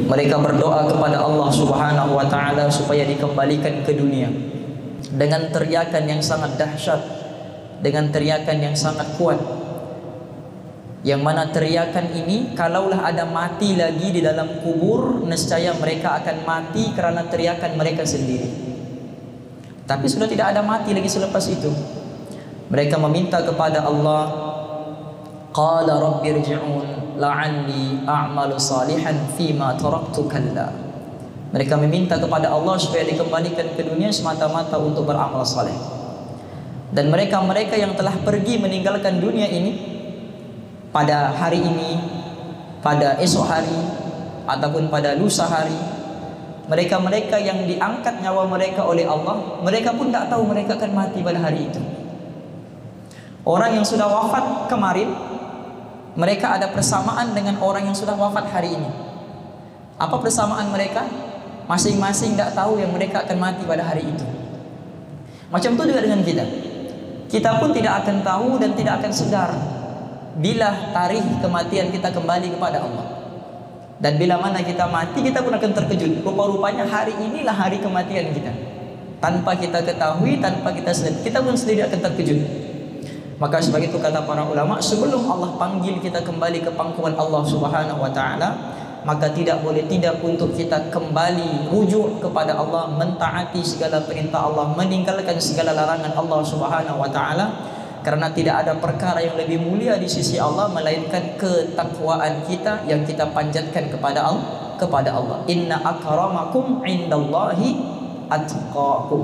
Mereka berdoa kepada Allah Subhanahu wa taala supaya dikembalikan ke dunia dengan teriakan yang sangat dahsyat, dengan teriakan yang sangat kuat. Yang mana teriakan ini kalaulah ada mati lagi di dalam kubur, nescaya mereka akan mati karena teriakan mereka sendiri. Tapi sudah tidak ada mati lagi selepas itu. Mereka meminta kepada Allah, qala rabbirji'un la'alli a'malu salihan fima taraktu kalla. Mereka meminta kepada Allah supaya dikembalikan ke dunia semata-mata untuk beramal saleh. Dan mereka-mereka yang telah pergi meninggalkan dunia ini pada hari ini, pada esok hari, ataupun pada lusa hari, mereka-mereka yang diangkat nyawa mereka oleh Allah, mereka pun tak tahu mereka akan mati pada hari itu. Orang yang sudah wafat kemarin, mereka ada persamaan dengan orang yang sudah wafat hari ini. Apa persamaan mereka? Masing-masing tak tahu yang mereka akan mati pada hari itu. Macam itu juga dengan kita. Kita pun tidak akan tahu dan tidak akan sedar bila tarikh kematian kita kembali kepada Allah. Dan bila mana kita mati, kita pun akan terkejut. Rupa-rupanya hari inilah hari kematian kita. Tanpa kita ketahui, tanpa kita sedar, kita pun sendiri akan terkejut. Maka sebab itu kata para ulama, sebelum Allah panggil kita kembali ke pangkuan Allah Subhanahu wa taala, maka tidak boleh tidak untuk kita kembali rujuk kepada Allah, mentaati segala perintah Allah, meninggalkan segala larangan Allah Subhanahu wa taala, karena tidak ada perkara yang lebih mulia di sisi Allah melainkan ketakwaan kita yang kita panjatkan kepada Allah. Inna akramakum indallahi atqakum.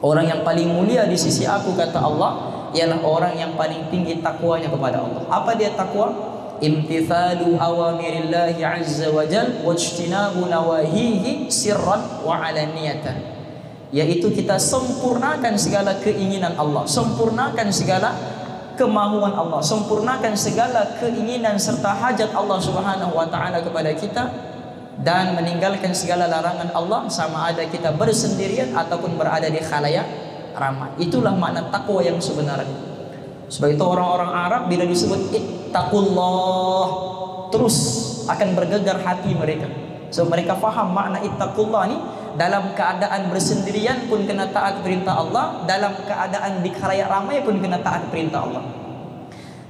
Orang yang paling mulia di sisi aku, kata Allah, ialah orang yang paling tinggi takwanya kepada Allah. Apa dia takwa? Imtithalu awamirillahi azza wa jal wajtinabu nawahihi sirran wa alaniyatan. Yaitu kita sempurnakan segala keinginan Allah, sempurnakan segala kemahuan Allah, sempurnakan segala keinginan serta hajat Allah Subhanahu wa taala kepada kita, dan meninggalkan segala larangan Allah, sama ada kita bersendirian ataupun berada di khalayak ramai. Itulah makna takwa yang sebenarnya. Sebab itu orang-orang Arab bila disebut ittaqullah, terus akan bergegar hati mereka. So mereka faham makna ittaqullah ni, dalam keadaan bersendirian pun kena taat perintah Allah, dalam keadaan di khalayak ramai pun kena taat perintah Allah.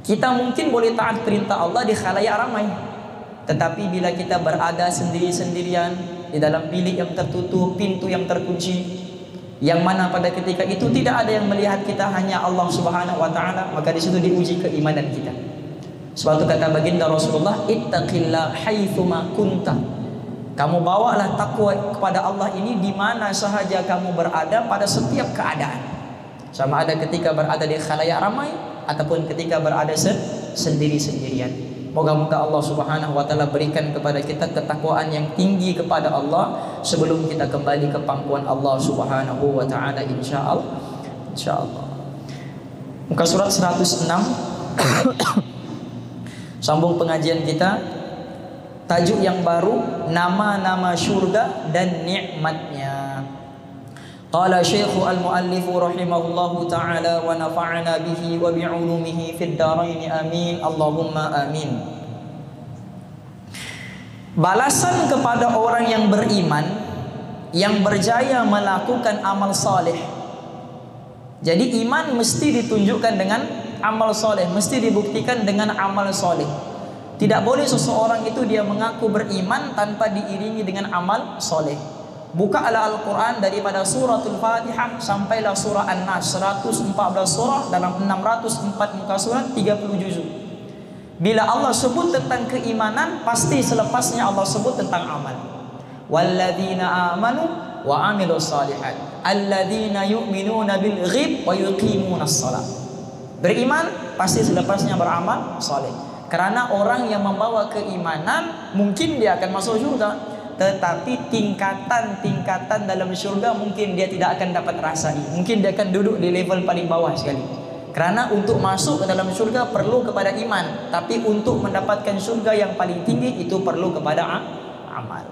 Kita mungkin boleh taat perintah Allah di khalayak ramai, tetapi bila kita berada sendiri-sendirian di dalam bilik yang tertutup, pintu yang terkunci, yang mana pada ketika itu tidak ada yang melihat kita, hanya Allah Subhanahu wa taala, maka di situ diuji keimanan kita. Sebab itu kata baginda Rasulullah, ittaqillah haitsuma kunta. Kamu bawalah takwa kepada Allah ini di mana sahaja kamu berada, pada setiap keadaan. Sama ada ketika berada di khalayak ramai ataupun ketika berada sendiri-sendirian. Moga-moga Allah Subhanahu wa taala berikan kepada kita ketakwaan yang tinggi kepada Allah sebelum kita kembali ke pangkuan Allah Subhanahu wa taala, insyaallah. Insyaallah. Muka surat 106. Sambung pengajian kita. Tajuk yang baru, nama-nama syurga dan nikmatnya. Qala Syekh al-Muallif rahimahullahu taala wa nafa'ana bihi wa bi'ulumihi fid dharain amin Allahumma amin. Balasan kepada orang yang beriman yang berjaya melakukan amal saleh. Jadi iman mesti ditunjukkan dengan amal saleh, mesti dibuktikan dengan amal saleh. Tidak boleh seseorang itu dia mengaku beriman tanpa diiringi dengan amal soleh. Bukalah Al-Quran daripada suratul Fatihah sampailah surah An-Nas, 114 surah dalam 604 muka surat, 30 juzuk. Bila Allah sebut tentang keimanan, pasti selepasnya Allah sebut tentang amal. Walladzina amanu wa amilus salihat alladzina yu'minuna bil ghaib wa yuqimunas shalah. Beriman pasti selepasnya beramal soleh. Karena orang yang membawa keimanan mungkin dia akan masuk surga, tetapi tingkatan-tingkatan dalam surga mungkin dia tidak akan dapat rasai. Mungkin dia akan duduk di level paling bawah sekali. Karena untuk masuk ke dalam surga perlu kepada iman, tapi untuk mendapatkan surga yang paling tinggi itu perlu kepada amal.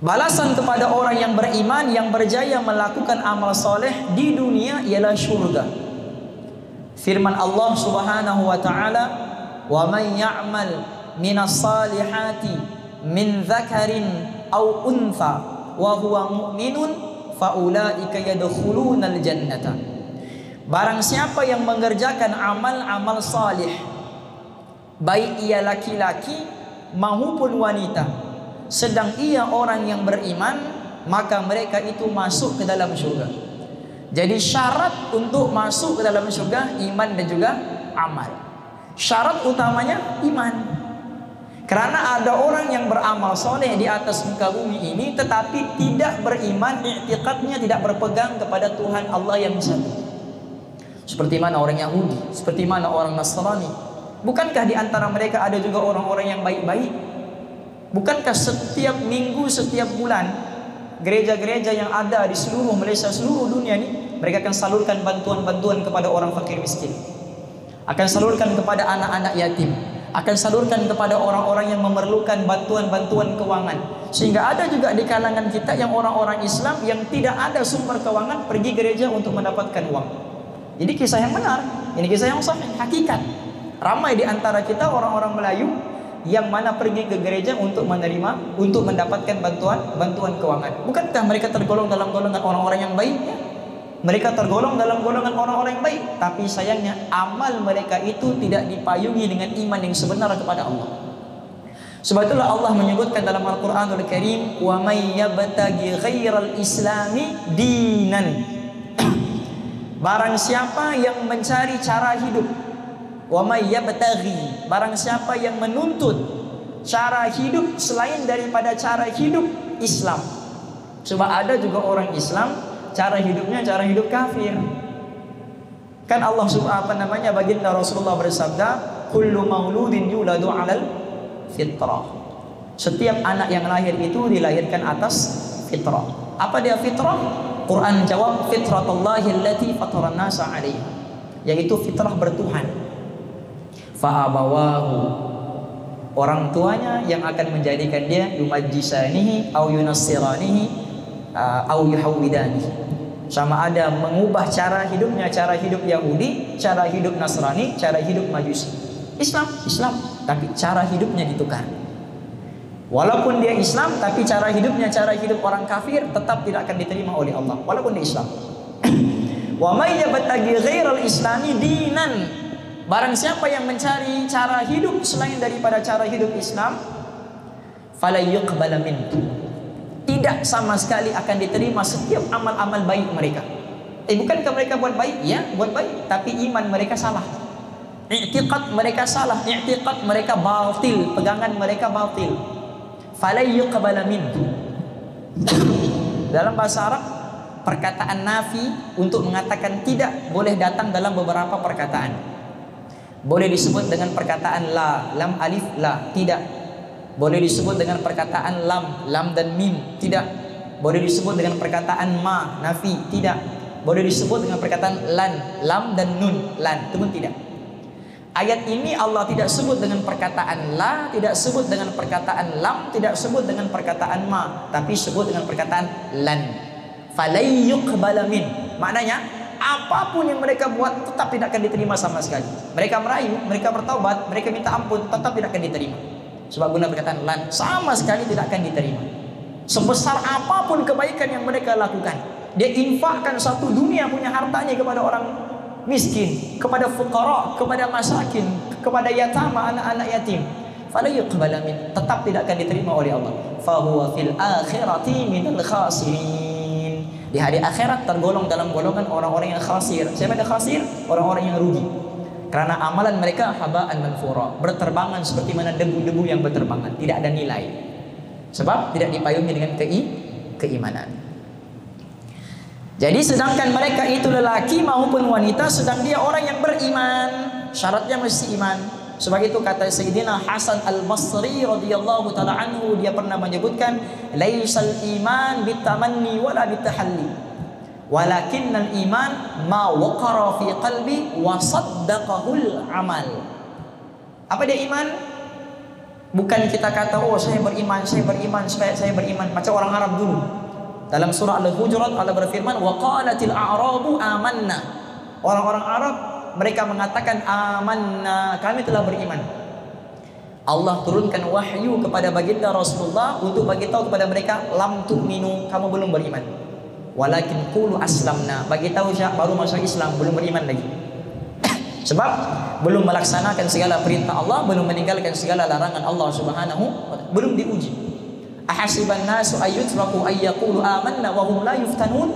Balasan kepada orang yang beriman yang berjaya melakukan amal soleh di dunia ialah surga. Firman Allah Subhanahu wa taala, "Wa man ya'mal minas salihati min dzakarin aw untha wa huwa mu'minun faulaika yadkhulunal jannata. Barang siapa yang mengerjakan amal-amal salih, baik ia laki-laki maupun wanita, sedang ia orang yang beriman, maka mereka itu masuk ke dalam surga. Jadi syarat untuk masuk ke dalam surga iman dan juga amal. Syarat utamanya iman. Karena ada orang yang beramal soleh di atas muka bumi ini, tetapi tidak beriman, i'tiqadnya tidak berpegang kepada Tuhan Allah yang satu. Seperti mana orang Yahudi, seperti mana orang Nasrani. Bukankah di antara mereka ada juga orang-orang yang baik-baik? Bukankah setiap minggu, setiap bulan, gereja-gereja yang ada di seluruh Malaysia, seluruh dunia ini, mereka akan salurkan bantuan-bantuan kepada orang fakir miskin, akan salurkan kepada anak-anak yatim, akan salurkan kepada orang-orang yang memerlukan bantuan-bantuan keuangan. Sehingga ada juga di kalangan kita yang orang-orang Islam yang tidak ada sumber keuangan pergi gereja untuk mendapatkan uang. Jadi kisah yang benar, ini kisah yang sahih, hakikat. Ramai di antara kita orang-orang Melayu yang mana pergi ke gereja untuk menerima, untuk mendapatkan bantuan keuangan. Bukankah mereka tergolong dalam golongan orang-orang yang baik? Mereka tergolong dalam golongan orang-orang yang baik, tapi sayangnya amal mereka itu tidak dipayungi dengan iman yang sebenar kepada Allah. Sebab itulah Allah menyebutkan dalam Al-Qur'anul Karim, "Wa may yabtaghi ghairal islami dinan." Barang siapa yang mencari cara hidup, wa may yabtaghi, barang siapa yang menuntut cara hidup selain daripada cara hidup Islam. Sebab ada juga orang Islam cara hidupnya cara hidup kafir. Kan Allah baginda Rasulullah bersabda, kullu mauludin yuladu 'alal fitrah. Setiap anak yang lahir itu dilahirkan atas fitrah. Apa dia fitrah? Quran jawab, fitratullahi allati fataran nasa 'alaiha, yaitu fitrah bertuhan. Fa abawahu, orang tuanya yang akan menjadikan dia yumajjisanihi au yunassiranihi au yuhawwidanihi. Sama ada mengubah cara hidupnya, cara hidup Yahudi, cara hidup Nasrani, cara hidup Majusi. Islam, tapi cara hidupnya ditukar. Walaupun dia Islam, tapi cara hidupnya cara hidup orang kafir, tetap tidak akan diterima oleh Allah walaupun dia Islam. Wa may yabtaghi ghairal islami dinan, barang siapa yang mencari cara hidup selain daripada cara hidup Islam, fala yuqbal minhu, tidak sama sekali akan diterima setiap amal-amal baik mereka. Bukankah mereka buat baik? Ya, buat baik, tapi iman mereka salah, i'tiqad mereka salah, i'tiqad mereka batil, pegangan mereka batil. Fala yuqbal minhu. Dalam bahasa Arab, perkataan nafi untuk mengatakan tidak boleh datang dalam beberapa perkataan. Boleh disebut dengan perkataan la, lam alif la, tidak. Boleh disebut dengan perkataan lam dan mim, tidak. Boleh disebut dengan perkataan ma, nafi, tidak. Boleh disebut dengan perkataan lan, lam dan nun, lan, itu pun tidak. Ayat ini Allah tidak sebut dengan perkataan la, tidak sebut dengan perkataan lam, tidak sebut dengan perkataan ma, tapi sebut dengan perkataan lan. Falay yuqbal min. Maknanya apapun yang mereka buat tetap tidak akan diterima sama sekali. Mereka merayu, mereka bertaubat, mereka minta ampun, tetap tidak akan diterima. Sebab guna perkataan lan, sama sekali tidak akan diterima. Sebesar apapun kebaikan yang mereka lakukan, dia infakkan satu dunia punya hartanya kepada orang miskin, kepada fuqara, kepada masakin, kepada yatama, anak-anak yatim, fala yuqbal min, tetap tidak akan diterima oleh Allah. Fa huwa fil akhirati minal khasirin, di hari akhirat tergolong dalam golongan orang-orang yang khasir. Siapa yang khasir? Orang-orang yang rugi. Karena amalan mereka haba'an manthura, berterbangan seperti mana debu-debu yang berterbangan, tidak ada nilai. Sebab tidak dipayungi dengan keimanan. Jadi sedangkan mereka itu lelaki maupun wanita, sedang dia orang yang beriman, syaratnya mesti iman. Sebab itu kata Sayyidina Hasan Al-Basri radhiyallahu taala anhu, dia pernah menyebutkan, laisal iman bitamanni wala bitahalli, walakinnal iman ma waqara fi qalbi wa saddaqahul amal. Apa dia iman? Bukan kita kata, oh saya beriman, saya beriman, macam orang Arab dulu. Dalam surah Al-Hujurat Allah berfirman, wa qalatil a'rabu amanna. Orang-orang Arab mereka mengatakan amanna, kami telah beriman. Allah turunkan wahyu kepada baginda Rasulullah untuk bagi tahu kepada mereka, lam tu'minu, kamu belum beriman. Walakin qulu aslamna, bagi tahu baru masuk Islam, belum beriman lagi. Sebab belum melaksanakan segala perintah Allah, belum meninggalkan segala larangan Allah Subhanahu wa ta'ala, belum diuji. Ahasiban nasu ayyutraku ayyaqulu amanna wa hum la yuftanun?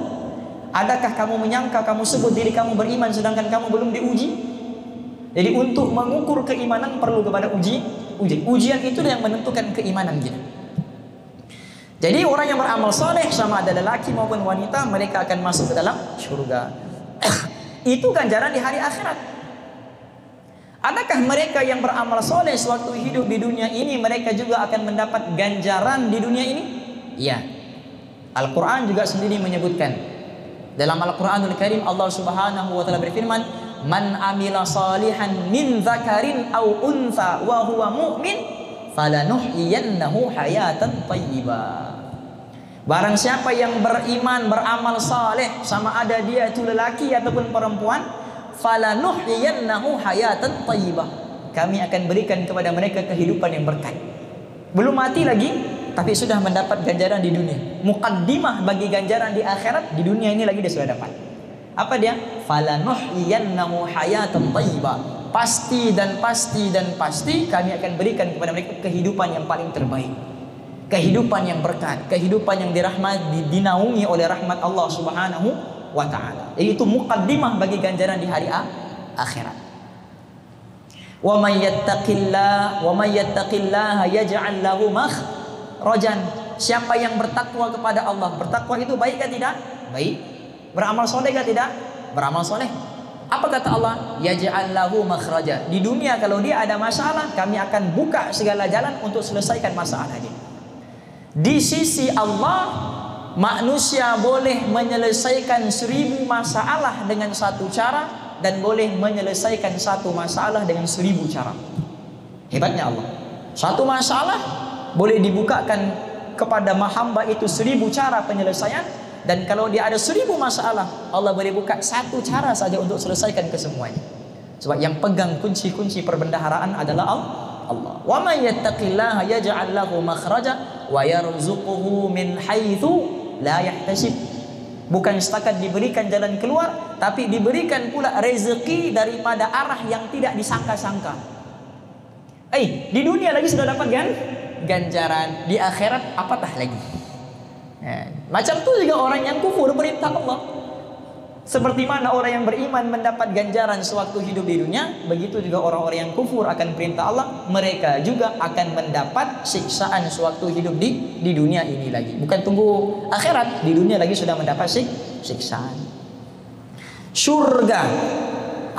Adakah kamu menyangka, kamu sebut diri kamu beriman sedangkan kamu belum diuji? Jadi untuk mengukur keimanan perlu kepada ujian itu yang menentukan keimanan kita. Jadi orang yang beramal soleh, sama ada lelaki maupun wanita, mereka akan masuk ke dalam surga. Itu ganjaran di hari akhirat. Adakah mereka yang beramal soleh sewaktu hidup di dunia ini, mereka juga akan mendapat ganjaran di dunia ini? Iya. Al-Quran juga sendiri menyebutkan. Dalam Al-Quranul Karim Allah Subhanahu wa ta'ala berfirman, man amila salihan min zakarin au untha wa huwa mu'min falanuhyiyannahu hayatan thayyibah. Barang siapa yang beriman, beramal saleh, sama ada dia itu lelaki ataupun perempuan, falanuhyiyannahu hayatan thayyibah, kami akan berikan kepada mereka kehidupan yang berkah. Belum mati lagi, tapi sudah mendapat ganjaran di dunia. Muqaddimah bagi ganjaran di akhirat, di dunia ini lagi dia sudah dapat. Apa dia? Falanuhyiyannahu hayatan thayyibah. Pasti dan pasti dan pasti kami akan berikan kepada mereka kehidupan yang paling terbaik. Kehidupan yang berkat, kehidupan yang dinaungi oleh rahmat Allah Subhanahu wa ta'ala. Itu muqaddimah bagi ganjaran di hari akhirat. Wa may yattaqillaha yaj'al lahu makhrajan. Siapa yang bertakwa kepada Allah, bertakwa itu baik atau tidak? Baik. Beramal soleh atau tidak? Beramal soleh. Apa kata Allah? Yaj'al lahu makhraja. Di dunia kalau dia ada masalah, kami akan buka segala jalan untuk selesaikan masalahnya. Di sisi Allah, manusia boleh menyelesaikan 1000 masalah dengan satu cara, dan boleh menyelesaikan satu masalah dengan 1000 cara. Hebatnya Allah. Satu masalah boleh dibukakan kepada hamba itu 1000 cara penyelesaian, dan kalau dia ada 1000 masalah, Allah boleh buka satu cara saja untuk selesaikan kesemuanya. Sebab yang pegang kunci-kunci perbendaharaan adalah Allah. Wa may yattaqillaha yaj'al lahu makhraja wa yarzuquhu min haitsu la yahtasib. Bukan setakat diberikan jalan keluar, tapi diberikan pula rezeki daripada arah yang tidak disangka-sangka. Di dunia lagi sudah dapat ganjaran, di akhirat apatah lagi. Macam tu juga orang yang kufur perintah Allah. Seperti mana orang yang beriman mendapat ganjaran sewaktu hidup di dunia, begitu juga orang-orang yang kufur akan perintah Allah, mereka juga akan mendapat siksaan sewaktu hidup di dunia ini lagi. Bukan tunggu akhirat, di dunia lagi sudah mendapat siksaan. Surga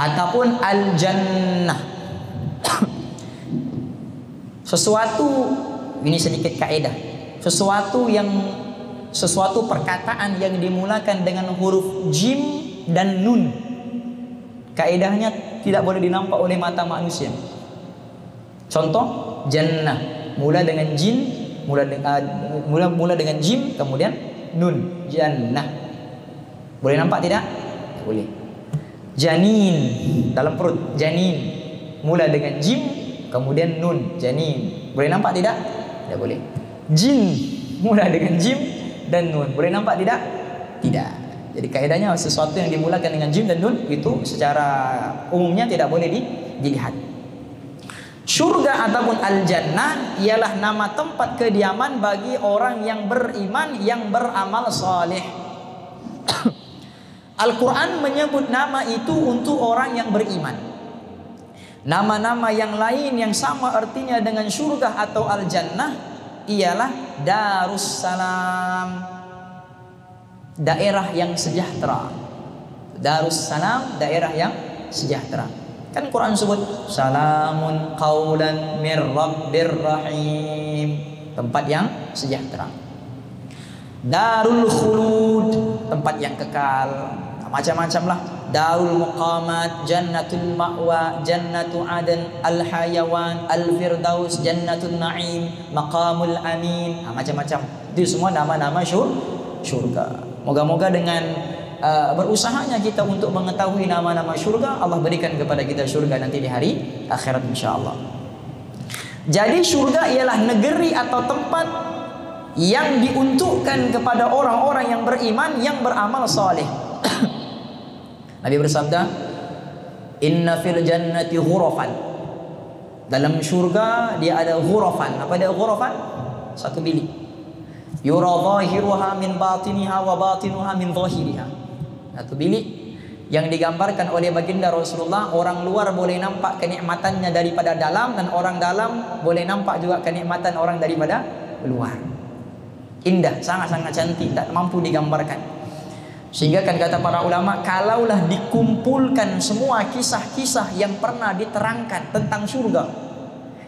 ataupun al-jannah. Sesuatu, ini sedikit kaidah. Sesuatu perkataan yang dimulakan dengan huruf jim dan nun, kaidahnya tidak boleh dinampak oleh mata manusia. Contoh, jannah mula dengan jin, mula dengan jim kemudian nun, jannah. Boleh nampak tidak? Boleh. Janin, dalam perut, janin mula dengan jim kemudian nun, janin. Boleh nampak tidak? Tidak boleh. Jin mula dengan jim dan nun. Boleh nampak tidak? Tidak. Jadi kaidahnya sesuatu yang dimulakan dengan jim dan nun itu secara umumnya tidak boleh dilihat. Surga ataupun al-jannah ialah nama tempat kediaman bagi orang yang beriman, yang beramal saleh. Al-Quran menyebut nama itu untuk orang yang beriman. Nama-nama yang lain yang sama artinya dengan surga atau al-jannah ialah Darussalam, daerah yang sejahtera. Darussalam, daerah yang sejahtera. Kan Quran sebut salamun qaulan mir rabbir rahim, tempat yang sejahtera. Darul khulud, tempat yang kekal. Macam-macam lah. Darul muqamat, jannatul ma'wa, jannatu adan, al-hayawan, al-firdaus, jannatul na'im, maqamul amin. Macam-macam. Itu semua nama-nama syurga. Moga-moga dengan berusahanya kita untuk mengetahui nama-nama syurga, Allah berikan kepada kita syurga nanti di hari akhirat insyaallah. Jadi surga ialah negeri atau tempat yang diuntukkan kepada orang-orang yang beriman, yang beramal saleh. Nabi bersabda, "Inna fil jannati ghurafan." Dalam surga dia ada ghurafan. Apa dia ghurafan? Satu bilik. Yura zahiruha min batiniha wa batinuha min zahiriha. Satu bilik yang digambarkan oleh baginda Rasulullah, orang luar boleh nampak kenikmatannya daripada dalam, dan orang dalam boleh nampak juga kenikmatan orang daripada luar. Indah, sangat-sangat cantik, tak mampu digambarkan. Sehingga kan kata para ulama, kalaulah dikumpulkan semua kisah-kisah yang pernah diterangkan tentang surga,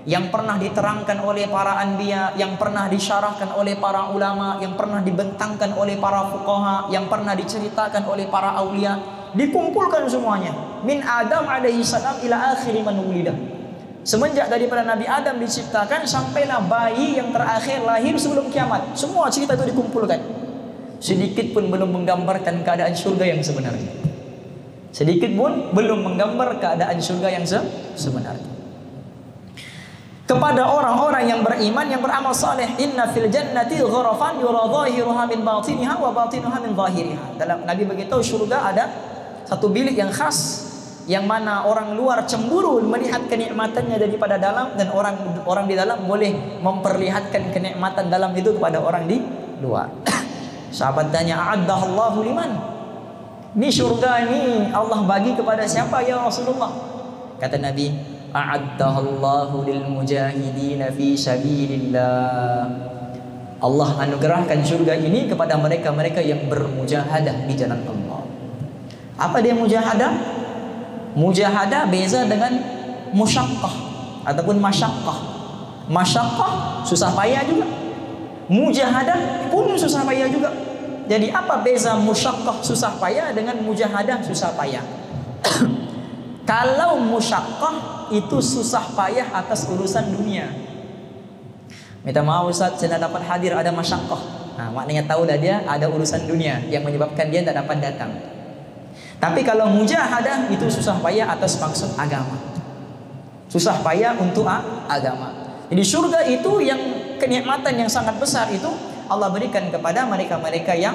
yang pernah diterangkan oleh para anbiya, yang pernah disyarahkan oleh para ulama, yang pernah dibentangkan oleh para fuqaha, yang pernah diceritakan oleh para aulia, dikumpulkan semuanya min Adam alaihi salam ila akhir man wulida, semenjak daripada Nabi Adam diciptakan sampailah bayi yang terakhir lahir sebelum kiamat, semua cerita itu dikumpulkan. Sedikit pun belum menggambarkan keadaan surga yang sebenarnya. Sedikit pun belum menggambar keadaan surga yang sebenarnya. Kepada orang-orang yang beriman, yang beramal saleh, inna fil jannati ghurafan yura zahiruha min batiniha wa batinuha min zahiriha. Dalam Nabi beritahu, surga ada satu bilik yang khas, yang mana orang luar cemburu melihat kenikmatannya daripada dalam, dan orang di dalam boleh memperlihatkan kenikmatan dalam itu kepada orang di luar. Sahabat tanya, a'addahallahu liman? Ini surga ini Allah bagi kepada siapa ya Rasulullah? Kata Nabi, a'addahallahu lil mujahidina fi sabilillah. Allah anugerahkan surga ini kepada mereka-mereka yang bermujahadah di jalan Allah. Apa dia mujahadah? Mujahadah beza dengan musyaqqah ataupun masyaqqah. Masyaqqah susah payah juga. Mujahadah pun susah payah juga. Jadi apa beza musyaqqah susah payah dengan mujahadah susah payah? Kalau musyaqqah itu susah payah atas urusan dunia. Minta maaf Ustaz, saya tidak dapat hadir, ada masyaqqah. Nah, maknanya tahu dah dia ada urusan dunia yang menyebabkan dia tidak dapat datang. Tapi kalau mujahadah itu susah payah atas maksud agama. Susah payah untuk agama. Jadi surga itu yang kenikmatan yang sangat besar itu Allah berikan kepada mereka-mereka yang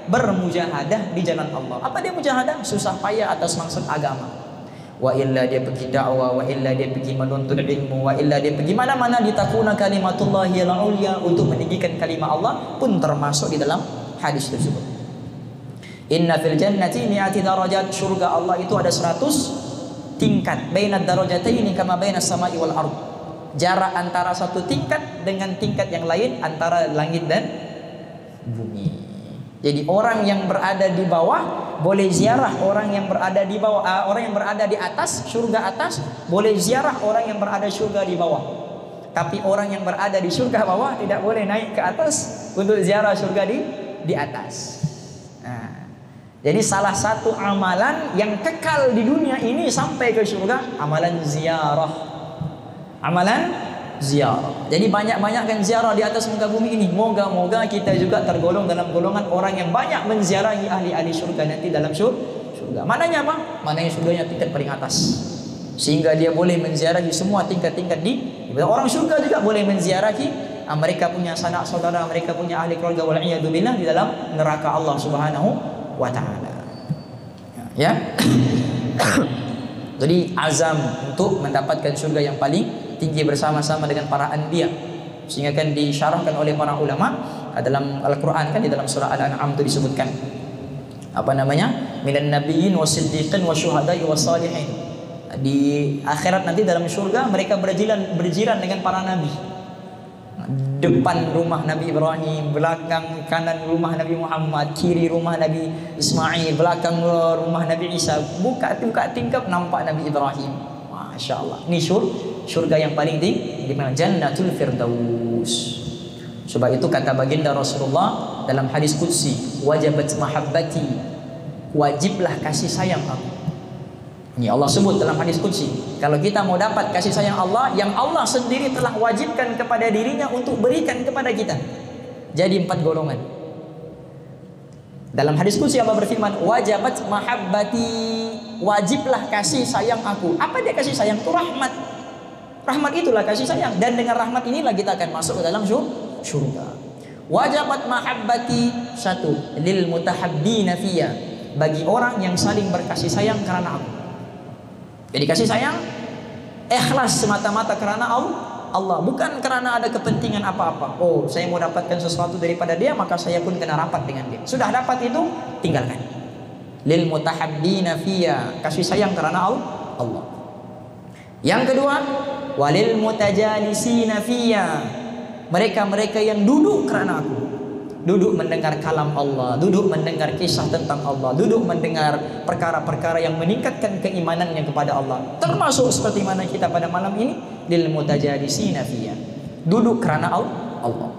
bermujahadah di jalan Allah. Apa dia mujahadah? Susah payah atas maksud agama. Wa illa dia pergi dakwah, wa illa dia pergi menuntut ilmu, wa illa dia pergi mana-mana litakuna kalimatullahi al-ulya, untuk meninggikan kalimat Allah, pun termasuk di dalam hadis tersebut. Inna fil jannati mi'ati darajat. Surga Allah itu ada 100 tingkat. Bainad darajataini kama bainas sama'i wal ardh. Jarak antara satu tingkat dengan tingkat yang lain antara langit dan bumi. Jadi orang yang berada di bawah boleh ziarah orang yang berada di bawah, orang yang berada di atas, surga atas, boleh ziarah orang yang berada surga di bawah. Tapi orang yang berada di surga bawah tidak boleh naik ke atas untuk ziarah surga di atas. Nah, jadi salah satu amalan yang kekal di dunia ini sampai ke surga, amalan ziarah. Amalan ziarah. Jadi banyak-banyakkan ziarah di atas muka bumi ini. Moga-moga kita juga tergolong dalam golongan orang yang banyak menziarahi ahli-ahli surga nanti dalam surga. Maknanya apa? Maknanya surganya tingkat paling atas, sehingga dia boleh menziarahi semua tingkat-tingkat di orang surga juga boleh menziarahi mereka punya sanak saudara, mereka punya ahli keluarga wal-iyadu billah di dalam neraka Allah Subhanahu wa taala. Ya. Jadi azam untuk mendapatkan surga yang paling tinggi bersama-sama dengan para anbiya, sehingga kan disyarahkan oleh para ulama dalam Al-Quran, kan di dalam surah Al-An'am itu disebutkan apa namanya, minan nabiyyin wasiddiqin wasyuhada'i wassalihin. Di akhirat nanti dalam surga mereka berjiran dengan para nabi. Depan rumah Nabi Ibrahim, belakang kanan rumah Nabi Muhammad, kiri rumah Nabi Ismail, belakang rumah Nabi Isa. Buka tingkap nampak Nabi Ibrahim. Masya Allah. Ini surga yang paling tinggi, di mana Jannatul Firdaus. Sebab itu kata baginda Rasulullah dalam hadis qudsi, wajabat mahabbati, wajiblah kasih sayang aku. Ini Allah sebut dalam hadis qudsi. Kalau kita mau dapat kasih sayang Allah, yang Allah sendiri telah wajibkan kepada dirinya untuk berikan kepada kita, jadi 4 golongan. Dalam hadis qudsi Allah berfirman, wajabat mahabbati, wajiblah kasih sayang aku. Apa dia kasih sayang? Itu rahmat. Rahmat itulah kasih sayang, dan dengan rahmat inilah kita akan masuk ke dalam syurga. Wajabat mahabbati satu lil mutahabbina fiyya, bagi orang yang saling berkasih sayang karena aku. Jadi kasih sayang ikhlas semata-mata karena Allah, bukan karena ada kepentingan apa-apa. Oh, saya mau dapatkan sesuatu daripada dia, maka saya pun kena rapat dengan dia. Sudah dapat itu, tinggalkan. Lil mutahabbina fiyya, kasih sayang karena Allah. Yang kedua, walil mutajalisina fiyya, mereka-mereka yang duduk karena aku, duduk mendengar kalam Allah, duduk mendengar kisah tentang Allah, duduk mendengar perkara-perkara yang meningkatkan keimanannya kepada Allah. Termasuk seperti mana kita pada malam ini, lil mutajalisina fiyya, duduk karena Allah.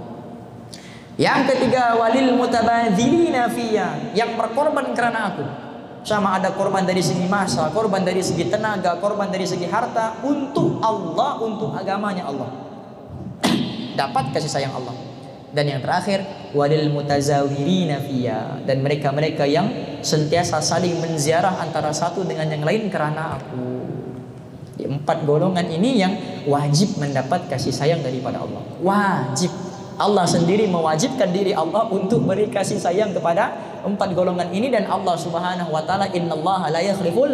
Yang ketiga, walil mutabadzilina fiyya, yang berkorban karena aku. Sama ada korban dari segi masa, korban dari segi tenaga, korban dari segi harta, untuk Allah, untuk agamanya Allah. Dapat kasih sayang Allah. Dan yang terakhir, walil mutazawirina fiyya, dan mereka-mereka yang sentiasa saling menziarah antara satu dengan yang lain karena aku. Di 4 golongan ini yang wajib mendapat kasih sayang daripada Allah. Wajib. Allah sendiri mewajibkan diri Allah untuk beri kasih sayang kepada 4 golongan ini, dan Allah Subhanahu wa taala, innallaha la yakhliful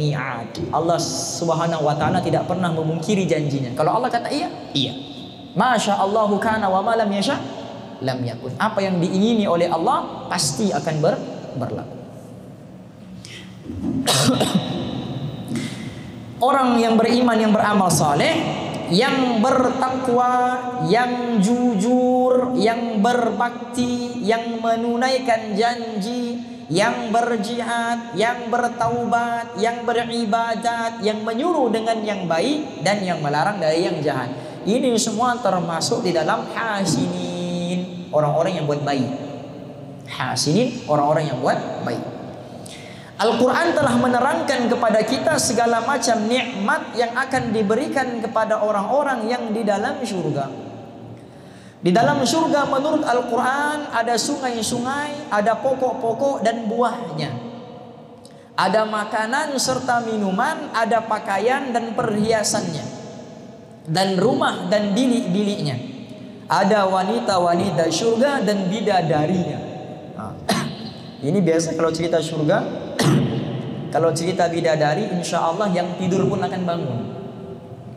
mi'ad. Allah Subhanahu wa taala tidak pernah memungkiri janjinya. Kalau Allah kata iya, iya. Masya Allahu kana wa ma lam yasha lam yakun. Apa yang diingini oleh Allah pasti akan berlaku. Orang yang beriman, yang beramal saleh, yang bertakwa, yang jujur, yang berbakti, yang menunaikan janji, yang berjihad, yang bertaubat, yang beribadat, yang menyuruh dengan yang baik dan yang melarang dari yang jahat. Ini semua termasuk di dalam hasinin, orang-orang yang buat baik. Hasinin, orang-orang yang buat baik. Al-Quran telah menerangkan kepada kita segala macam nikmat yang akan diberikan kepada orang-orang yang di dalam surga. Di dalam surga menurut Al-Quran ada sungai-sungai, ada pokok-pokok dan buahnya, ada makanan serta minuman, ada pakaian dan perhiasannya, dan rumah dan bilik-biliknya, ada wanita-wanita surga dan bidadarinya. Ini biasa kalau cerita surga. Kalau cerita bidadari, insya Allah yang tidur pun akan bangun.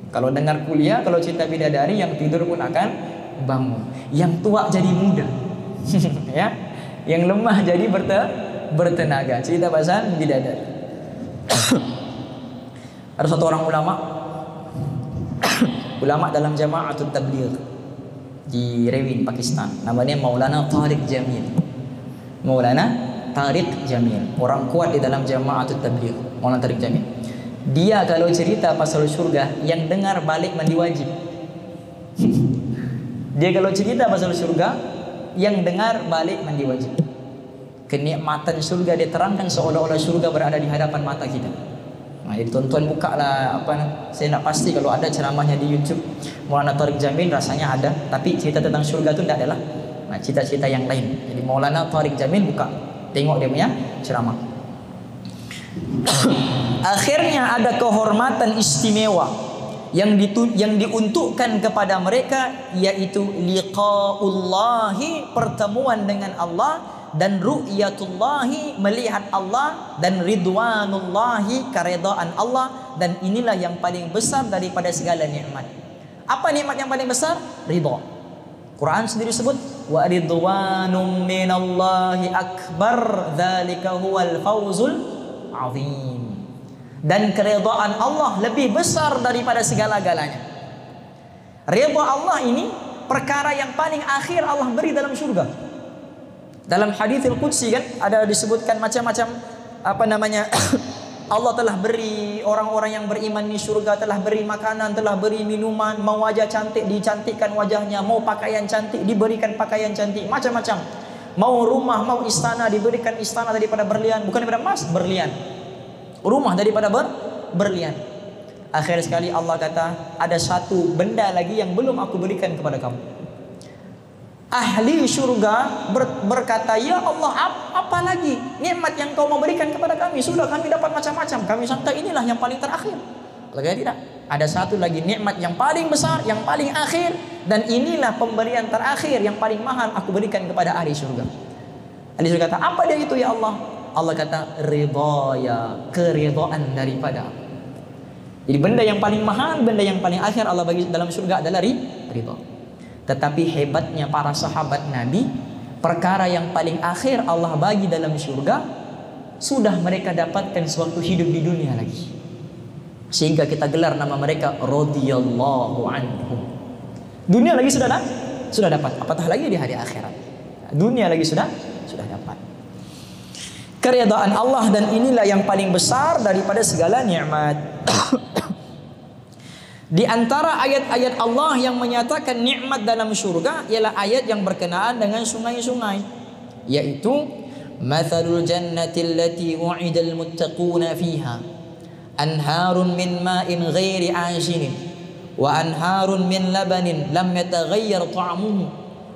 Kalau dengar kuliah, kalau cerita bidadari, yang tidur pun akan bangun. Yang tua jadi muda, ya. Yang lemah jadi bertenaga. Cerita pasal bidadari. Ada satu orang ulama dalam Jama'atut Tabligh di Rewin, Pakistan. Namanya Maulana Tariq Jamil. Maulana Tariq Jamil, orang kuat di dalam Jama'atut Tabligh. Maulana Tariq Jamil. Dia kalau cerita pasal surga, yang dengar balik mandi wajib. Dia kalau cerita pasal surga, yang dengar balik mandi wajib. Kenikmatan surga diterangkan seolah-olah surga berada di hadapan mata kita. Nah, jadi tuan-tuan buka lah saya nak pasti kalau ada ceramahnya di YouTube Maulana Tariq Jamil, rasanya ada, tapi cerita tentang surga itu tidak adalah. Nah, cerita-cerita yang lain. Jadi Maulana Tariq Jamil buka, tengok dia punya ceramah. Akhirnya ada kehormatan istimewa yang diuntukkan kepada mereka, yaitu liqa'ullahi, pertemuan dengan Allah, dan ru'yatullahi, melihat Allah, dan ridwanullahi, keredaan Allah. Dan inilah yang paling besar daripada segala nikmat. Apa nikmat yang paling besar? Ridha. Quran sendiri sebut wa ridwanum minallahi akbar, dzalika huwal fawzul azim. Dan keridhaan Allah lebih besar daripada segala-galanya. Ridha Allah ini perkara yang paling akhir Allah beri dalam surga. Dalam haditsul qudsi kan ada disebutkan macam-macam Allah telah beri orang-orang yang beriman di surga, telah beri makanan, telah beri minuman, mau wajah cantik dicantikkan wajahnya, mau pakaian cantik diberikan pakaian cantik, macam-macam. Mau rumah, mau istana diberikan istana daripada berlian, bukan daripada emas, berlian. Rumah daripada berlian. Akhir sekali Allah kata, ada satu benda lagi yang belum aku berikan kepada kamu. Ahli surga berkata, ya Allah, apa lagi nikmat yang kau mau berikan kepada kami? Sudah kami dapat macam-macam, kami sangka inilah yang paling terakhir. Allah kata tidak. Ada satu lagi nikmat yang paling besar, yang paling akhir, dan inilah pemberian terakhir yang paling mahal aku berikan kepada ahli surga. Ahli surga kata, apa dia itu ya Allah? Allah kata, ridhaya, keridhaan daripada. Jadi benda yang paling mahal, benda yang paling akhir Allah bagi dalam surga adalah ridha. Tetapi hebatnya para sahabat Nabi, perkara yang paling akhir Allah bagi dalam surga sudah mereka dapatkan sewaktu hidup di dunia lagi. Sehingga kita gelar nama mereka radhiyallahu anhum. Dunia lagi sudah dapat, apatah lagi di hari akhirat. Dunia lagi sudah dapat. Keridhaan Allah, dan inilah yang paling besar daripada segala nikmat. Di antara ayat-ayat Allah yang menyatakan nikmat dalam surga ialah ayat yang berkenaan dengan sungai-sungai, yaitu mathalul jannati allati wu'idal muttaquna fiha anharun min ma'in ghairi asinin wa anharun min labanin lam yataghayyar ta'muhu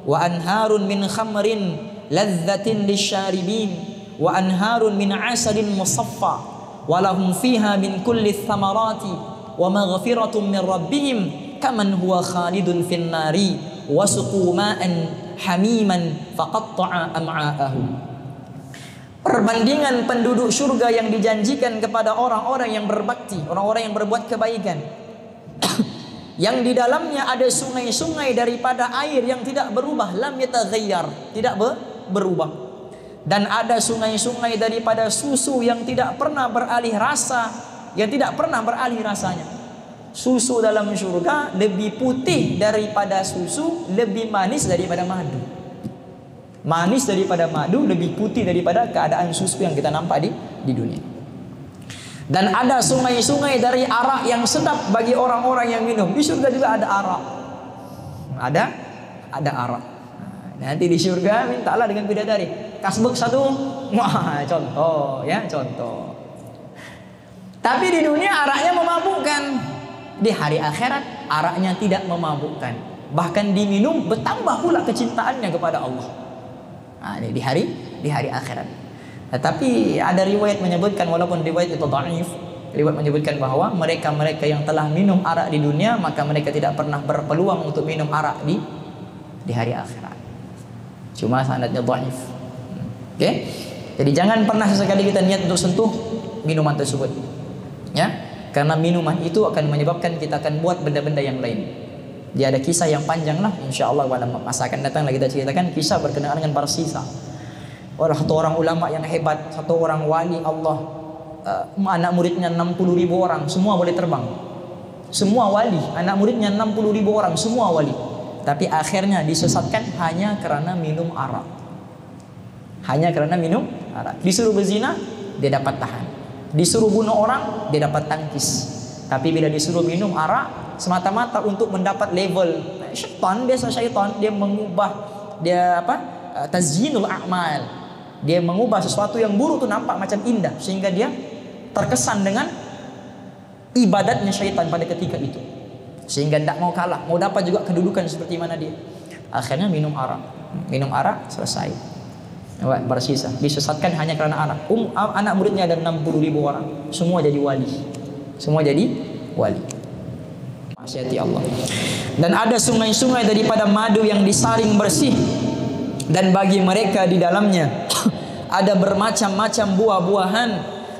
wa anharun min khamrin ladzatin lisyaribin wa anharun min asalin musaffa wa lahum fiha min kulli thamarati wa maghfiratun min rabbihim kaman huwa khalidun fin nari wasuqu ma'an hamiman faqatta'a am'a'ahum. Perbandingan penduduk surga yang dijanjikan kepada orang-orang yang berbakti, orang-orang yang berbuat kebaikan, yang di dalamnya ada sungai-sungai daripada air yang tidak berubah, lam yataghayyar, tidak berubah, dan ada sungai-sungai daripada susu yang tidak pernah beralih rasa, yang tidak pernah beralih rasanya. Susu dalam surga lebih putih daripada susu, lebih manis daripada madu. Manis daripada madu, lebih putih daripada keadaan susu yang kita nampak di dunia. Dan ada sungai-sungai dari arak yang sedap bagi orang-orang yang minum. Di surga juga ada arak. Ada arak. Nanti di surga mintalah dengan bidadari, kasbuk satu. Wah, contoh. Tapi di dunia araknya memabukkan. Di hari akhirat araknya tidak memabukkan, bahkan diminum bertambah pula kecintaannya kepada Allah. Nah, ini di hari akhirat. Tapi ada riwayat menyebutkan, walaupun riwayat itu dhaif, riwayat menyebutkan bahwa mereka-mereka yang telah minum arak di dunia, maka mereka tidak pernah berpeluang untuk minum arak di hari akhirat. Cuma sanadnya dhaif. Oke? Jadi jangan pernah sesekali kita niat untuk sentuh minuman tersebut. Ya? Karena minuman itu akan menyebabkan kita akan buat benda-benda yang lain. Dia ada kisah yang panjang lah, insya Allah pada masa akan datang lagi kita ceritakan kisah berkenaan dengan para sisa. Satu orang ulama yang hebat, satu orang wali Allah, anak muridnya 60.000 orang, semua boleh terbang. Semua wali, anak muridnya 60.000 orang, semua wali. Tapi akhirnya disesatkan hanya karena minum arak. Hanya karena minum arak. Disuruh berzina, dia dapat tahan. Disuruh bunuh orang, dia dapat tangkis. Tapi bila disuruh minum arak, semata-mata untuk mendapat level syaitan, biasa syaitan dia mengubah, dia tazyinul a'mal. Dia mengubah sesuatu yang buruk itu nampak macam indah, sehingga dia terkesan dengan ibadatnya syaitan pada ketika itu, sehingga tidak mau kalah, mau dapat juga kedudukan seperti mana dia. Akhirnya minum arak selesai. Bersisa, disesatkan hanya karena anak. Anak muridnya ada 60.000 orang, semua jadi wali. Maksiati Allah. Dan ada sungai-sungai daripada madu yang disaring bersih, dan bagi mereka di dalamnya ada bermacam-macam buah-buahan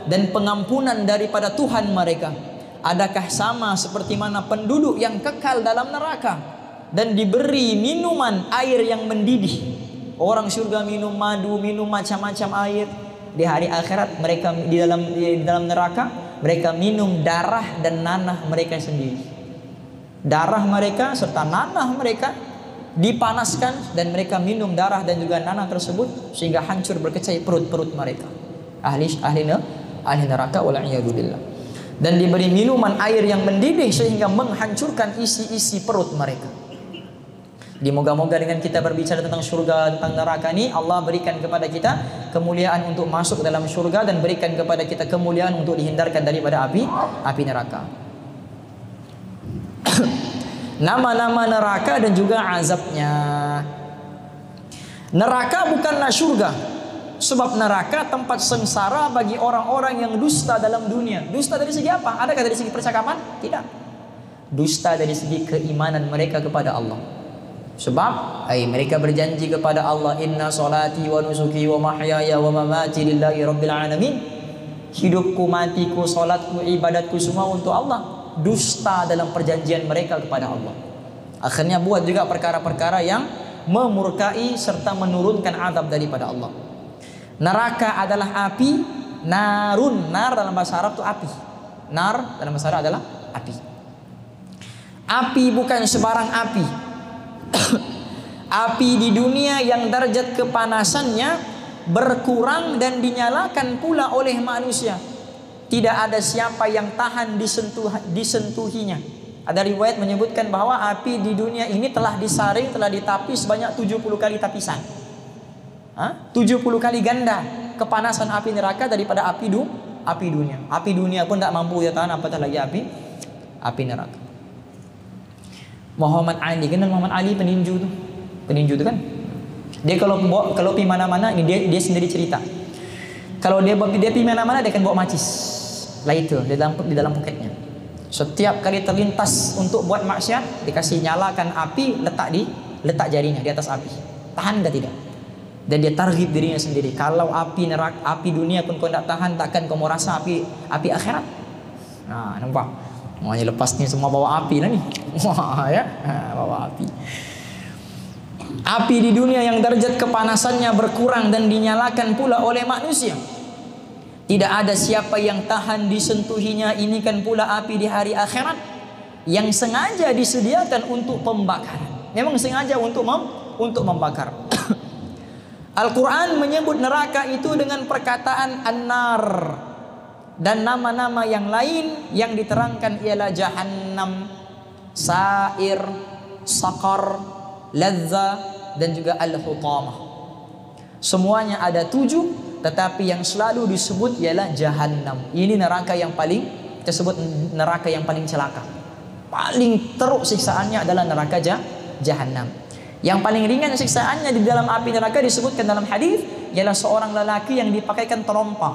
dan pengampunan daripada Tuhan mereka. Adakah sama seperti mana penduduk yang kekal dalam neraka dan diberi minuman air yang mendidih? Orang surga minum madu, minum macam-macam air. Di hari akhirat mereka di dalam neraka, mereka minum darah dan nanah mereka sendiri. Darah mereka serta nanah mereka dipanaskan, dan mereka minum darah dan juga nanah tersebut sehingga hancur berkecai perut-perut mereka. Ahli neraka wal'iyadu billah. Dan diberi minuman air yang mendidih sehingga menghancurkan isi-isi perut mereka. Moga-moga dengan kita berbicara tentang surga, tentang neraka ini, Allah berikan kepada kita kemuliaan untuk masuk dalam surga, dan berikan kepada kita kemuliaan untuk dihindarkan daripada api neraka. Nama-nama neraka dan juga azabnya. Neraka bukanlah surga, sebab neraka tempat sengsara bagi orang-orang yang dusta dalam dunia. Dusta dari segi apa? Adakah dari segi percakapan? Tidak. dusta dari segi keimanan mereka kepada Allah. Sebab mereka berjanji kepada Allah, inna salati wa nusuki wa mahyaya wa mamati lillahi rabbil alamin. Hidupku, matiku, salatku, ibadatku semua untuk Allah. Dusta dalam perjanjian mereka kepada Allah. Akhirnya buat juga perkara-perkara yang memurkai serta menurunkan azab daripada Allah. Neraka adalah api, narun, nar dalam bahasa Arab itu api. Nar dalam bahasa Arab adalah api. Api bukan sebarang api. Api di dunia yang derajat kepanasannya berkurang dan dinyalakan pula oleh manusia. Tidak ada siapa yang tahan disentuhinya. Ada riwayat menyebutkan bahwa api di dunia ini telah disaring, telah ditapis sebanyak 70 kali tapisan. 70 kali ganda kepanasan api neraka daripada api dunia. Api dunia pun tak mampu dia tahan, apatah lagi api neraka. Muhammad Ali, kenal Muhammad Ali peninju tu kan? Dia kalau pergi mana-mana, ini dia sendiri cerita. Kalau dia pergi mana-mana, dia akan bawa macis, lighter di dalam poketnya. Setiap kali terlintas untuk buat maksiat, dikasih nyalakan api, letak jarinya di atas api. Tahan ke tidak? Dan dia targhib dirinya sendiri. Kalau api neraka, api dunia pun kau tak tahan, takkan kau mau rasa api akhirat. Nah, nampak? Makanya lepas ni semua bawa api lah ni. Wah ya, bawa api. Api di dunia yang derajat kepanasannya berkurang dan dinyalakan pula oleh manusia. Tidak ada siapa yang tahan disentuhinya. Ini kan pula api di hari akhirat yang sengaja disediakan untuk pembakaran. Memang sengaja untuk membakar. Al-Quran menyebut neraka itu dengan perkataan an-nar, dan nama-nama yang lain yang diterangkan ialah jahannam, sa'ir, saqar, ladza, dan juga al-hutamah. Semuanya ada 7, tetapi yang selalu disebut ialah jahannam. Ini neraka yang paling disebut neraka yang paling celaka. Paling teruk siksaannya adalah neraka jahannam. Yang paling ringan siksaannya di dalam api neraka disebutkan dalam hadis ialah seorang lelaki yang dipakaikan terompa,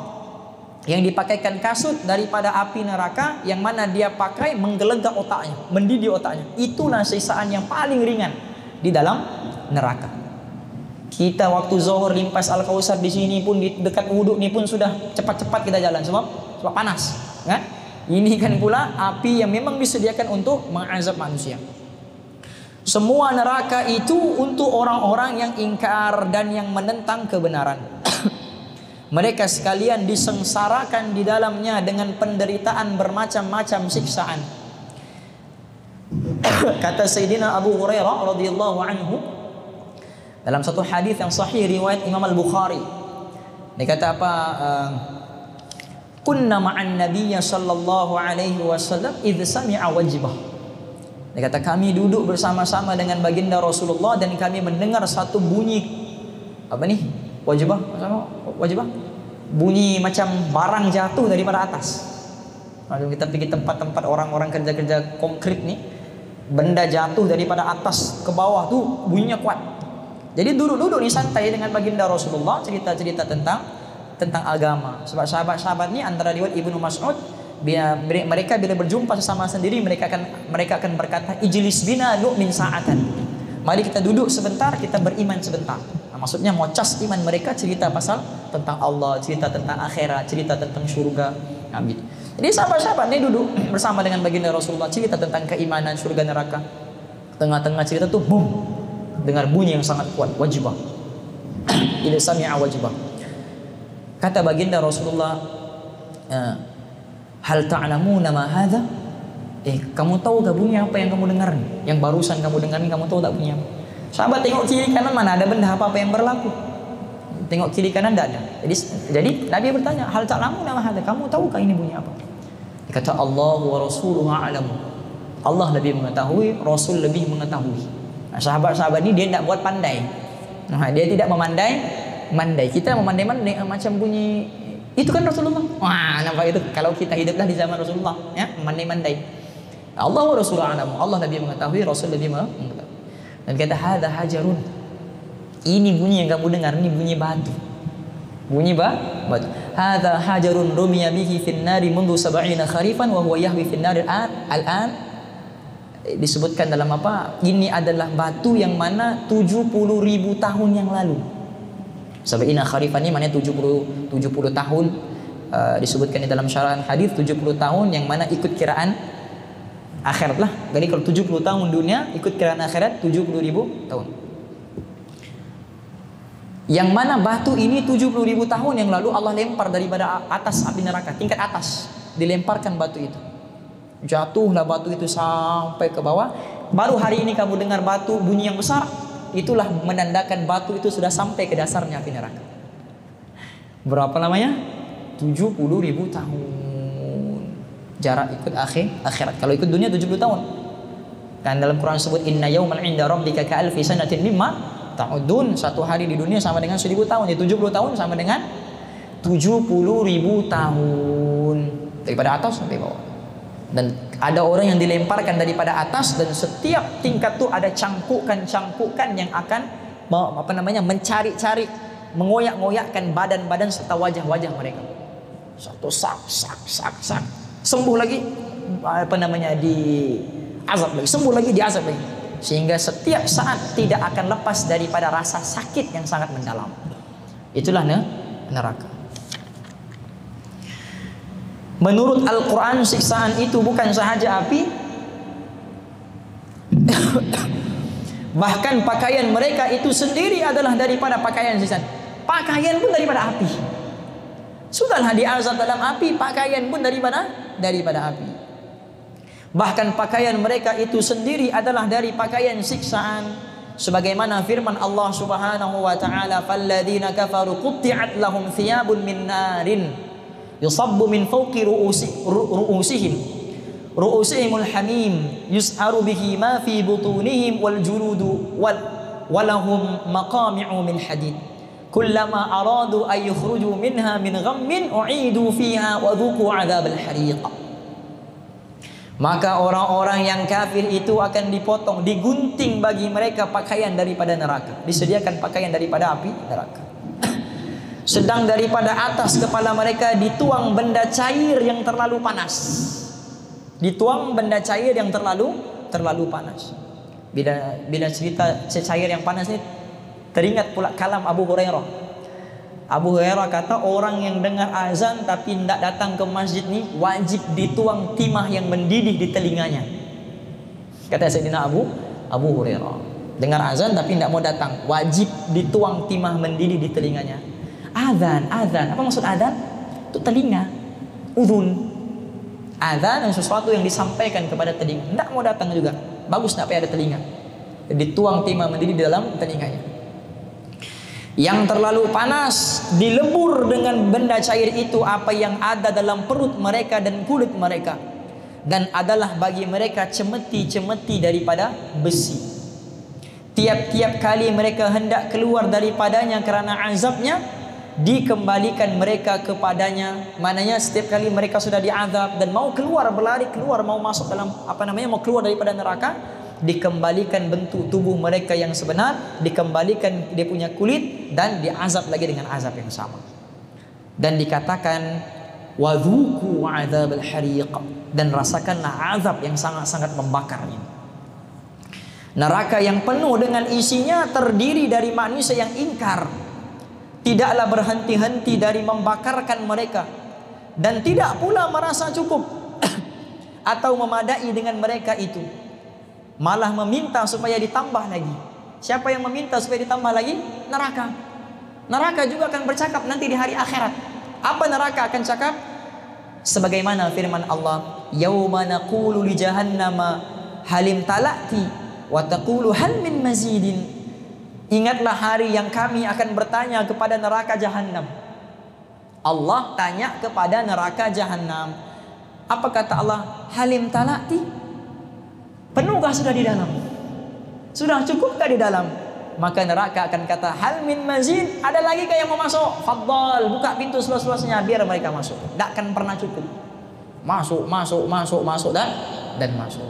yang dipakaikan kasut daripada api neraka, yang mana dia pakai menggelegak otaknya, mendidih otaknya. Itulah siksaan yang paling ringan di dalam neraka. Kita waktu zuhur limpas Al-Kausar di sini pun, di dekat wuduk ni pun sudah cepat-cepat kita jalan sebab panas, kan? Ini kan pula api yang memang disediakan untuk mengazab manusia. Semua neraka itu untuk orang-orang yang ingkar dan yang menentang kebenaran. Mereka sekalian disengsarakan di dalamnya dengan penderitaan bermacam-macam siksaan. Kata Sayyidina Abu Hurairah radhiyallahu anhu dalam satu hadis yang sahih riwayat Imam Al-Bukhari, dia kata apa? Kunna ma'an nabiyya sallallahu alaihi wasallam idh sami'a wajibah. Dia kata kami duduk bersama-sama dengan baginda Rasulullah dan kami mendengar satu bunyi apa ni? Wajibah, wajibah. Bunyi macam barang jatuh daripada atas. Kalau kita pergi tempat-tempat orang-orang kerja-kerja konkret ni, benda jatuh daripada atas ke bawah tu bunyinya kuat. Jadi duduk-duduk ni santai dengan baginda Rasulullah, cerita-cerita tentang agama. Sebab sahabat-sahabat ni antara riwayat Ibnu Mas'ud, mereka bila berjumpa sesama sendiri mereka akan berkata, ijlis bina nu'min sa'atan. Mari kita duduk sebentar, kita beriman sebentar. Nah, maksudnya mocas iman mereka, cerita pasal tentang Allah, cerita tentang akhirat, cerita tentang syurga. Amin. Jadi sahabat-sahabat ni duduk bersama dengan baginda Rasulullah, cerita tentang keimanan, syurga, neraka. Tengah-tengah cerita tu, boom, dengar bunyi yang sangat kuat, wajibah. Ila sami'a wajibah. Kata baginda Rasulullah, hal ta'lamuna ma hadha? Kamu tahu tak bunyi apa yang kamu dengar ni? Yang barusan kamu dengar ni, kamu tahu tak bunyi apa? Sahabat tengok kiri kanan, mana ada benda apa-apa yang berlaku. Tengok kiri kanan tak ada. Jadi Nabi bertanya, hal ta'lamuna ma hadha? Kamu tahukah ini bunyi apa? Dia kata, Allah wa rasuluhu a'lamu. Allah lebih mengetahui, Rasul lebih mengetahui. Nah, sahabat-sahabat ni dia tak buat pandai. Nah, dia tidak memandai. Kita memandai-mandai macam bunyi itu kan Rasulullah. Wah, nampak itu kalau kita hiduplah di zaman Rasulullah, ya, memandai-mandai. Allah wa Rasulullah a'lamu. Allah lebih mengetahui, Rasul lebih mengetahui. Dan kata hadza hajarun. Ini bunyi yang kamu dengar, ini bunyi batu. Bunyi batu. Hadza hajarun rumiya bihi fin nari mundu 70 kharifan wa huwa yahwi fin nari al-an disebutkan dalam apa? Ini adalah batu yang mana 70.000 tahun yang lalu. Sab'ina kharifan ini maknanya 70 tahun. Disebutkan di dalam syarahan hadis 70 tahun yang mana ikut kiraan akhirat lah. Jadi kalau 70 tahun dunia ikut kiraan akhirat 70.000 tahun. Yang mana batu ini 70.000 tahun yang lalu Allah lempar daripada atas api neraka, tingkat atas, dilemparkan batu itu. Jatuhlah batu itu sampai ke bawah. Baru hari ini kamu dengar batu bunyi yang besar, itulah menandakan batu itu sudah sampai ke dasarnya api neraka. Berapa lamanya? 70.000 tahun jarak ikut akhirat. Kalau ikut dunia 70 tahun. Kan dalam Quran sebut inna yawmal 'inda rabbika ka'alfi sanatin mimma ta'udun. Satu hari di dunia sama dengan 1000 tahun. Ya 70 tahun sama dengan 70.000 tahun daripada atas sampai bawah. Dan ada orang yang dilemparkan daripada atas, dan setiap tingkat tuh ada cangkukan yang akan mencari-cari, mengoyak-ngoyakkan badan-badan serta wajah-wajah mereka. Satu sak sembuh lagi, di azab lagi, sembuh lagi, di azab lagi, sehingga setiap saat tidak akan lepas daripada rasa sakit yang sangat mendalam. Itulah neraka. Menurut Al-Quran, siksaan itu bukan sahaja api, bahkan pakaian mereka itu sendiri adalah daripada pakaian siksaan. Pakaian pun daripada api. Sudahlah diazab dalam api, pakaian pun daripada api. Bahkan pakaian mereka itu sendiri adalah dari pakaian siksaan. Sebagaimana firman Allah Subhanahu wa taala, "Falladzina kafaru qutti'at lahum thiyabun min narin yusabbu min fawqi ru'usihimul hamim yus'aru bihi ma fi butunihim wal juludu walahum maqami'u min hadid. Kullama aradu ay yukhruju minha min ghammin u'idu fiha wa dhuqu 'adzabal hariq." Maka orang-orang yang kafir itu akan dipotong, digunting bagi mereka pakaian daripada neraka, disediakan pakaian daripada api neraka. Sedang daripada atas kepala mereka dituang benda cair yang terlalu panas. Dituang benda cair yang terlalu panas. Bila cerita cair yang panas ini, teringat pula kalam Abu Hurairah. Abu Hurairah kata, orang yang dengar azan tapi tidak datang ke masjid ni wajib dituang timah yang mendidih di telinganya. Kata Sayyidina Abu Hurairah, dengar azan tapi tidak mau datang, wajib dituang timah mendidih di telinganya. Azan, apa maksud azan? Itu telinga, udhun. Azan yang sesuatu yang disampaikan kepada telinga. Tidak mau datang juga, bagus tidak ada telinga. Dituang timah mendidih di dalam telinganya. Yang terlalu panas dilebur dengan benda cair itu apa yang ada dalam perut mereka dan kulit mereka, dan adalah bagi mereka cemeti-cemeti daripada besi. Tiap-tiap kali mereka hendak keluar daripadanya kerana azabnya, dikembalikan mereka kepadanya. Maknanya setiap kali mereka sudah diazab dan mau keluar, berlari keluar, mau masuk dalam mau keluar daripada neraka, dikembalikan bentuk tubuh mereka yang sebenar, dikembalikan dia punya kulit, dan diazab lagi dengan azab yang sama. Dan dikatakan wadzuqu 'adzabal hariq, dan rasakanlah azab yang sangat-sangat membakar ini. Neraka yang penuh dengan isinya terdiri dari manusia yang ingkar, tidaklah berhenti-henti dari membakarkan mereka, dan tidak pula merasa cukup atau memadai dengan mereka itu, malah meminta supaya ditambah lagi. Siapa yang meminta supaya ditambah lagi? Neraka. Neraka juga akan bercakap nanti di hari akhirat. Apa neraka akan cakap? Sebagaimana firman Allah, "Yauma naqulu li jahannama halim talati wa taqulu hal min mazidin." Ingatlah hari yang kami akan bertanya kepada neraka Jahannam. Allah tanya kepada neraka Jahannam. Apa kata Allah? Halim talati? Penuhkah sudah di dalam? Sudah cukupkah di dalam? Maka neraka akan kata, hal min mazid, ada lagi kah yang mau masuk? Fadhal, buka pintu seluas-luasnya biar mereka masuk. Tak akan pernah cukup. Masuk dan masuk.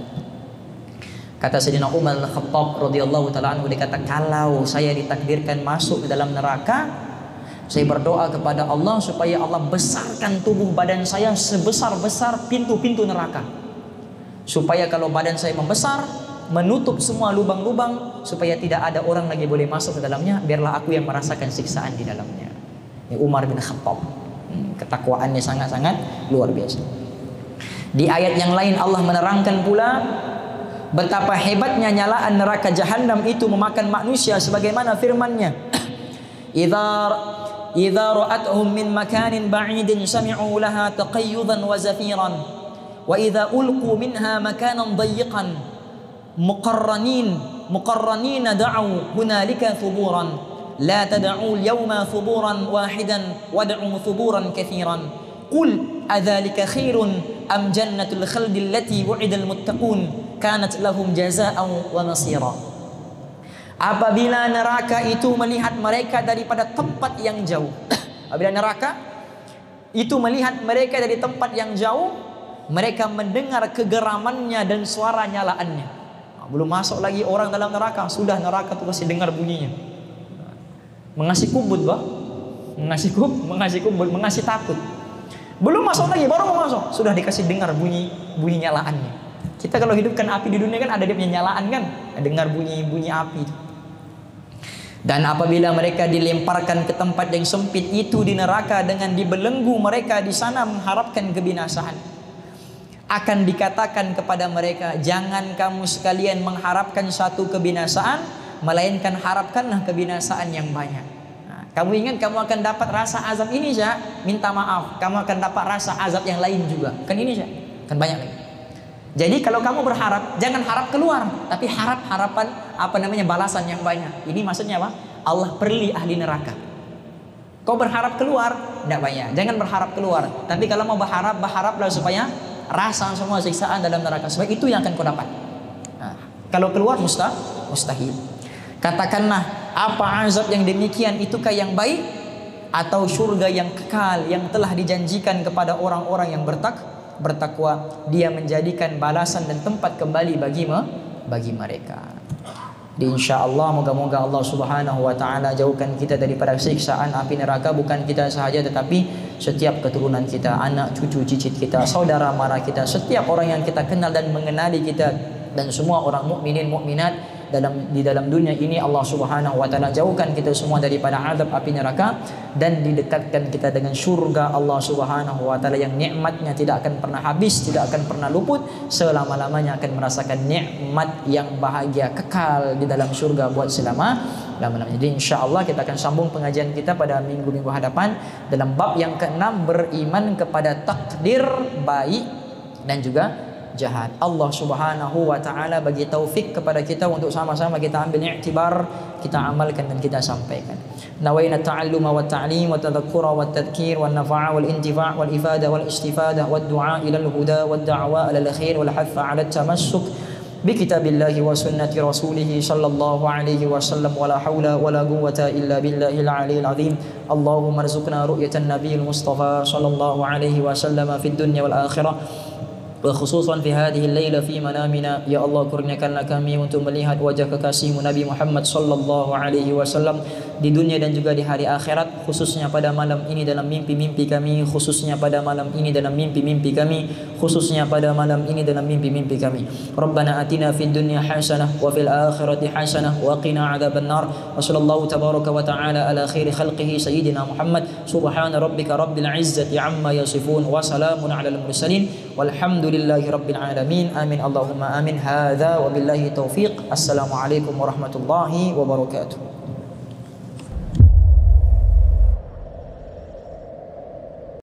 Kata Sayyidina Umar Al-Khattab radhiyallahu taala anhu, dia kata, kalau saya ditakdirkan masuk ke dalam neraka, saya berdoa kepada Allah supaya Allah besarkan tubuh badan saya sebesar-besar pintu-pintu neraka. supaya kalau badan saya membesar, menutup semua lubang-lubang, supaya tidak ada orang lagi boleh masuk ke dalamnya, biarlah aku yang merasakan siksaan di dalamnya. Ini Umar bin Khattab. Ketakwaannya sangat-sangat luar biasa. Di ayat yang lain Allah menerangkan pula betapa hebatnya nyalaan neraka Jahannam itu memakan manusia, sebagaimana firman-Nya, idza ra'atuhum min makanin ba'idin sami'u laha taqayyudan wa zafiran wa idza ulqu minha makanan dayyiqan muqarranin da'u hunalika thuburan la tad'u al-yawma thuburan wahidan wad'u thuburan katsiran qul adzalika khairun am jannatul khaldi allati wu'ida al-muttaqun kanat lahum jazaa'an wa nasira. Apabila neraka itu melihat mereka daripada tempat yang jauh, apabila neraka itu melihat mereka dari tempat yang jauh, mereka mendengar kegeramannya dan suara nyalaannya. Belum masuk lagi orang dalam neraka, sudah neraka itu masih dengar bunyinya. Mengasih kubut, bah, mengasih kubut, mengasih takut. Belum masuk lagi, baru mau masuk, sudah dikasih dengar bunyi nyalaannya. Kita kalau hidupkan api di dunia kan ada dia punya nyalaan kan, dengar bunyi api itu. Dan apabila mereka dilemparkan ke tempat yang sempit itu di neraka dengan dibelenggu mereka di sana mengharapkan kebinasaan, akan dikatakan kepada mereka, jangan kamu sekalian mengharapkan satu kebinasaan, melainkan harapkanlah kebinasaan yang banyak. Nah, kamu ingat kamu akan dapat rasa azab ini saja, minta maaf, kamu akan dapat rasa azab yang lain juga. Kan ini saja, kan banyak lagi. Jadi kalau kamu berharap, jangan harap keluar, tapi harapan balasan yang banyak. Ini maksudnya apa? Allah perli ahli neraka. Kau berharap keluar, tidak banyak. Jangan berharap keluar. Tapi kalau mau berharaplah supaya rasa semua siksaan dalam neraka. Sebab itu yang akan kau dapat. Nah, kalau keluar mustahil. Katakanlah, apa azab yang demikian itukah yang baik, atau surga yang kekal yang telah dijanjikan kepada orang-orang yang bertakwa, dia menjadikan balasan dan tempat kembali bagi mereka. Insyaallah moga-moga Allah Subhanahu wa taala jauhkan kita daripada siksaan api neraka, bukan kita sahaja tetapi setiap keturunan kita, anak cucu cicit kita, saudara mara kita, setiap orang yang kita kenal dan mengenali kita, dan semua orang mukminin mukminat di dalam dunia ini. Allah Subhanahu wa taala jauhkan kita semua daripada azab api neraka dan didekatkan kita dengan surga Allah Subhanahu wa taala yang nikmatnya tidak akan pernah habis, tidak akan pernah luput, selama-lamanya akan merasakan nikmat yang bahagia kekal di dalam surga buat selama-lamanya. Jadi insyaallah kita akan sambung pengajian kita pada minggu-minggu hadapan dalam bab yang ke-6, beriman kepada takdir baik dan juga jahat. Allah Subhanahu wa taala bagi taufik kepada kita untuk sama-sama kita ambil i'tibar, kita amalkan dan kita sampaikan. Nawaina ta'alluma wa ta'lim wa tadhakkura wa tadhkir wa nafa'a wal intifa' wal ifada wal istifadah wad du'a ila al huda wad da'wa ila al khair wal hatta 'ala at-tamassuk bi kitabillahi wa sunnati rasulih sallallahu alaihi wasallam wa la haula wa la quwwata illa billahil 'aliyyil 'azim. Allahumma arzuqna ru'yatan nabiyil mustafa sallallahu alaihi wasallam fid dunya wal akhirah, khususan fi hadhihi al-laila fi manamina. Ya Allah, kurniakanlah kami untuk melihat wajah kekasihmu Nabi Muhammad sallallahu alaihi wasallam di dunia dan juga di hari akhirat, khususnya pada malam ini dalam mimpi-mimpi kami, khususnya pada malam ini dalam mimpi-mimpi kami, khususnya pada malam ini dalam mimpi-mimpi kami. Rabbana atina fid dunya hasanah wa fil akhirati hasanah wa qina adzabannar. Wa sallallahu tabaraka wa ta'ala ala khairi khalqihi sayyidina Muhammad. Subhana rabbika rabbil izzati amma yasifun wa salamun alal mursalin walhamdulillahi rabbil alamin. Amin Allahumma amin. Hadza wa billahi taufiq. Assalamualaikum warahmatullahi wabarakatuh.